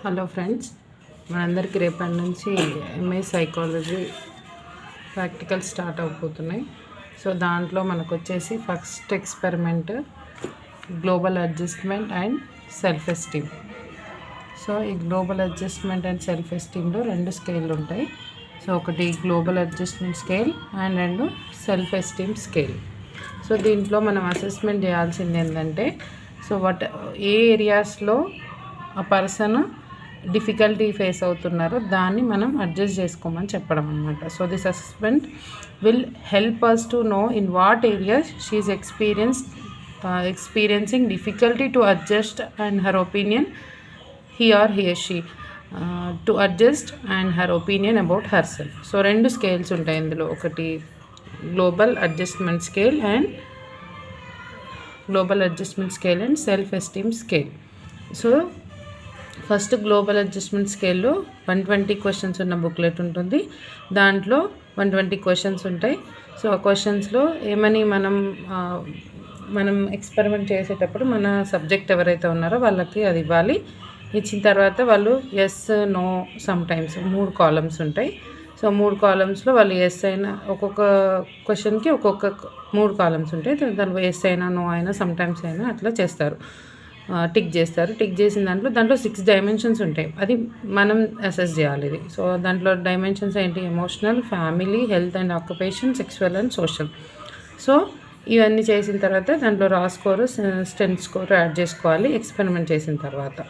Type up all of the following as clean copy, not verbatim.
Hello friends, మనందరికీ రేపటి నుంచి ఎంఏ సైకాలజీ ప్రాక్టికల్ స్టార్ట్ అయిపోతున్నాయి. సో దాంట్లో మనకు వచ్చేసి first experiment global adjustment and self esteem. So ఈ గ్లోబల్ అడ్జస్ట్మెంట్ అండ్ సెల్ఫ్ ఎస్టీమ్లో 2 స్కేళ్ళు ఉంటాయి. సో ఒకటి global adjustment scale and 2 self esteem scale. So దీంట్లో మనం అసెస్మెంట్ చేయాల్సింది ఏంటంటే, సో ఏ ఏరియాస్లో ఆ పర్సన్ డిఫికల్టీ ఫేస్ అవుతున్నారో దాన్ని మనం అడ్జస్ట్ చేసుకోమని చెప్పడం అనమాట. So this assessment will help us to know in what areas she is experiencing difficulty to adjust and her opinion he or she to adjust and her opinion about herself. So 2 scales ఉంటాయి ఇందులో, ఒకటి global adjustment scale and self esteem scale. So first global adjustment స్కేల్లో 120 questions ఉన్న booklet ఉంటుంది. దాంట్లో 120 questions ఉంటాయి. So ఆ క్వశ్చన్స్లో ఏమని మనం ఎక్స్పెరిమెంట్ చేసేటప్పుడు మన సబ్జెక్ట్ ఎవరైతే ఉన్నారో వాళ్ళకి అది ఇవ్వాలి. ఇచ్చిన తర్వాత వాళ్ళు yes, no, sometimes 3 columns ఉంటాయి. సో 3 కాలమ్స్లో వాళ్ళు ఎస్ అయినా, ఒక్కొక్క క్వశ్చన్కి ఒక్కొక్క 3 కాలమ్స్ ఉంటాయి. దాంట్లో ఎస్ అయినా, నో అయినా, సమ్ టైమ్స్ అయినా అట్లా చేస్తారు, టిక్ చేస్తారు. టిక్ చేసిన దాంట్లో 6 డైమెన్షన్స్ ఉంటాయి. అది మనం అసెస్ చేయాలి ఇది. సో దాంట్లో డైమెన్షన్స్ ఏంటి? Emotional, family, health and occupation, sexual and social. So ఇవన్నీ చేసిన తర్వాత దాంట్లో రా స్కోరు, స్ట్రెంత్ స్కోరు యాడ్ చేసుకోవాలి ఎక్స్పెరిమెంట్ చేసిన తర్వాత.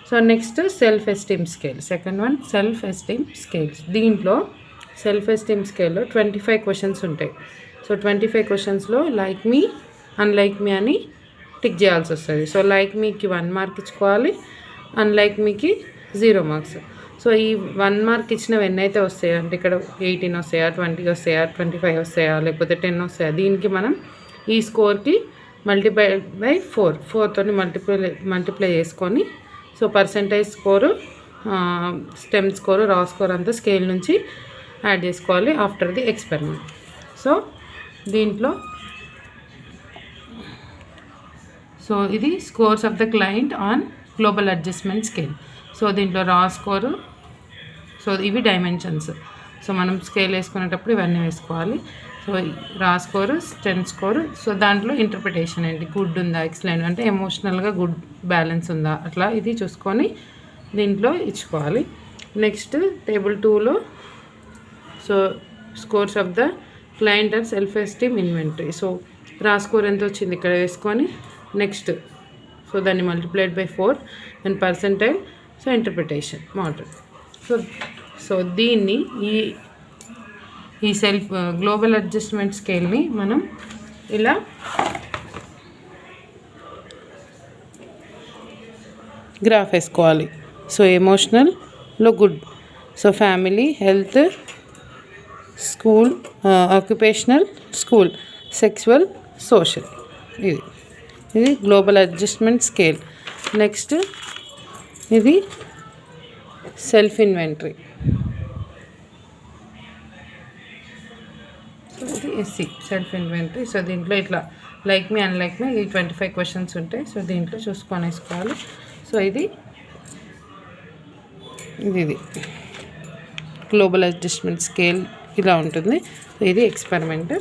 So next self esteem scale, second one self esteem scales. దీంట్లో సెల్ఫ్ ఎస్టీమ్ స్కేల్లో 25 క్వశ్చన్స్ ఉంటాయి. సో 25 క్వశ్చన్స్లో లైక్ మీ, అన్లైక్ మీ అని టిక్ చేయాల్సి వస్తుంది. సో లైక్ మీకి 1 మార్క్ ఇచ్చుకోవాలి, అన్లైక్ మీకి 0 మార్క్స్. సో ఈ 1 మార్క్ ఇచ్చినవి ఎన్నైతే వస్తాయో, అంటే ఇక్కడ 18 వస్తాయా, 20 వస్తాయా, 25 వస్తాయా, లేకపోతే 10 వస్తాయా, దీనికి మనం ఈ స్కోర్కి మల్టిప్లై బై 4 మల్టిప్లై చేసుకొని, so percentage score, stem score, రా స్కోర్ అంతా స్కేల్ నుంచి యాడ్ చేసుకోవాలి ఆఫ్టర్ ది ఎక్స్పెరిమెంట్. సో దీంట్లో ఇది scores of the client on global adjustment scale. So దీంట్లో రా స్కోరు, సో ఇవి డైమెన్షన్స్. సో మనం స్కేల్ వేసుకునేటప్పుడు ఇవన్నీ వేసుకోవాలి. సో రా స్కోరు, స్ట్రెంత్ స్కోరు. సో దాంట్లో ఇంటర్ప్రిటేషన్ ఏంటి, గుడ్ ఉందా, ఎక్సలెంట్ అంటే ఎమోషనల్గా గుడ్ బ్యాలెన్స్ ఉందా, అట్లా ఇది చూసుకొని దీంట్లో ఇచ్చుకోవాలి. నెక్స్ట్ టేబుల్ 2లో so scores of the client and self esteem inventory. So రా స్కోర్ ఎంత వచ్చింది ఇక్కడ వేసుకొని, నెక్స్ట్ సో దాన్ని multiplied by 4 and percentile, so interpretation model. So దీన్ని ఈ సెల్ఫ్ గ్లోబల్ అడ్జస్ట్మెంట్ స్కేల్ని మనం ఇలా గ్రాఫ్ వేసుకోవాలి. సో ఎమోషనల్లో good, so family, health, school, occupational, school, sexual, social. ఇది గ్లోబల్ అడ్జస్ట్మెంట్ స్కేల్. నెక్స్ట్ ఇది సెల్ఫ్ ఇన్వెంటరీ. సో ఇది ఎస్సీ సెల్ఫ్ ఇన్వెంటరీ. సో దీంట్లో ఇట్లా లైక్ మీ, అన్లైక్ మీ, ఈ 25 క్వశ్చన్స్ ఉంటాయి. సో దీంట్లో చూసుకొని వేసుకోవాలి. సో ఇది గ్లోబల్ అడ్జస్ట్మెంట్ స్కేల్ ఇలా ఉంటుంది. సో ఇది ఎక్స్పెరిమెంట్.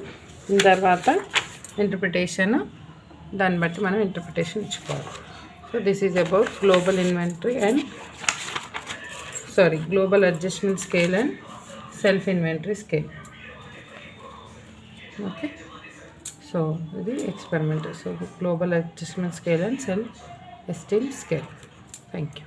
తర్వాత ఇంటర్ప్రిటేషన్, దాన్ని బట్టి మనం ఇంటర్ప్రిటేషన్ ఇచ్చుకోవాలి. So this is about global adjustment scale and self inventory scale. Okay, so ఇది experiment. So global adjustment scale and self esteem scale. Thank you.